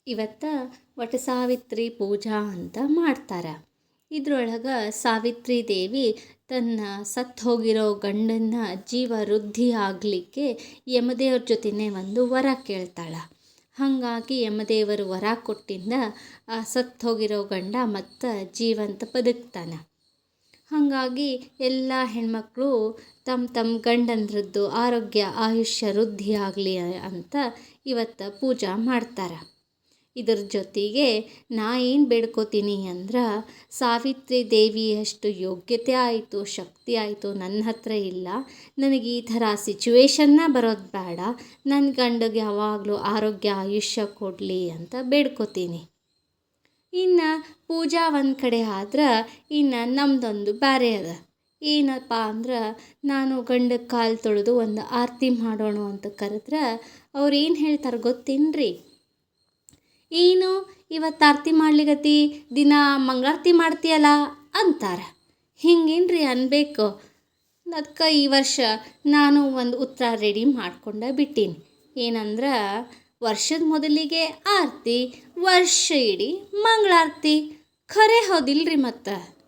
ಇವತ್ತು ವಟ ಸಾವಿತ್ರಿ ಪೂಜಾ ಅಂತ ಮಾಡ್ತಾರೆ. ಇದ್ರೊಳಗೆ ಸಾವಿತ್ರಿ ದೇವಿ ತನ್ನ ಸತ್ತು ಹೋಗಿರೋ ಗಂಡನ ಜೀವ ವೃದ್ಧಿ ಆಗಲಿಕ್ಕೆ ಯಮದೇವ್ರ ಜೊತೆನೇ ಒಂದು ವರ ಕೇಳ್ತಾಳೆ. ಹಾಗಾಗಿ ಯಮದೇವರು ವರ ಕೊಟ್ಟಿಂದ ಆ ಸತ್ತು ಹೋಗಿರೋ ಗಂಡ ಮತ್ತು ಜೀವಂತ ಬದುಕ್ತಾನೆ. ಹಾಗಾಗಿ ಎಲ್ಲ ಹೆಣ್ಮಕ್ಳು ತಮ್ಮ ತಮ್ಮ ಗಂಡಂದ್ರದ್ದು ಆರೋಗ್ಯ ಆಯುಷ್ಯ ವೃದ್ಧಿ ಆಗಲಿ ಅಂತ ಇವತ್ತು ಪೂಜಾ ಮಾಡ್ತಾರೆ. ಇದ್ರ ಜೊತೆಗೆ ನಾ ಏನು ಬೇಡ್ಕೋತೀನಿ ಅಂದ್ರೆ, ಸಾವಿತ್ರಿ ದೇವಿಯಷ್ಟು ಯೋಗ್ಯತೆ ಆಯಿತು, ಶಕ್ತಿ ಆಯಿತು ನನ್ನ ಹತ್ರ ಇಲ್ಲ. ನನಗೆ ಈ ಥರ ಸಿಚುವೇಶನ್ನ ಬರೋದು ಬೇಡ. ನನ್ನ ಗಂಡಗೆ ಯಾವಾಗಲೂ ಆರೋಗ್ಯ ಆಯುಷ್ಯ ಕೊಡಲಿ ಅಂತ ಬೇಡ್ಕೋತೀನಿ. ಇನ್ನು ಪೂಜಾ ಒಂದು ಕಡೆ ಆದ್ರೆ, ಇನ್ನು ನಮ್ಮದೊಂದು ಬೇರೆ ಅದ. ಏನಪ್ಪ ಅಂದ್ರೆ, ನಾನು ಗಂಡಕ್ಕೆ ಕಾಲು ತೊಳೆದು ಒಂದು ಆರತಿ ಮಾಡೋಣ ಅಂತ ಕರೆದ್ರೆ ಅವ್ರು ಏನು ಹೇಳ್ತಾರೆ ಗೊತ್ತೇನ್ರಿ? ಏನು ಇವತ್ತು ಆರತಿ ಮಾಡ್ಲಿಕತ್ತಿ, ದಿನ ಮಂಗಳಾರತಿ ಮಾಡ್ತೀಯಲ್ಲ ಅಂತಾರೆ. ಹಿಂಗೇನ್ರಿ ಅನ್ಬೇಕು? ಅದಕ್ಕೆ ಈ ವರ್ಷ ನಾನು ಒಂದು ಉತ್ತರ ರೆಡಿ ಮಾಡ್ಕೊಂಡೆ ಬಿಟ್ಟೀನಿ. ಏನಂದ್ರೆ, ವರ್ಷದ ಮೊದಲಿಗೆ ಆರತಿ, ವರ್ಷ ಇಡೀ ಮಂಗಳಾರತಿ. ಖರೆ ಹೌದಿಲ್ರಿ? ಮತ್ತು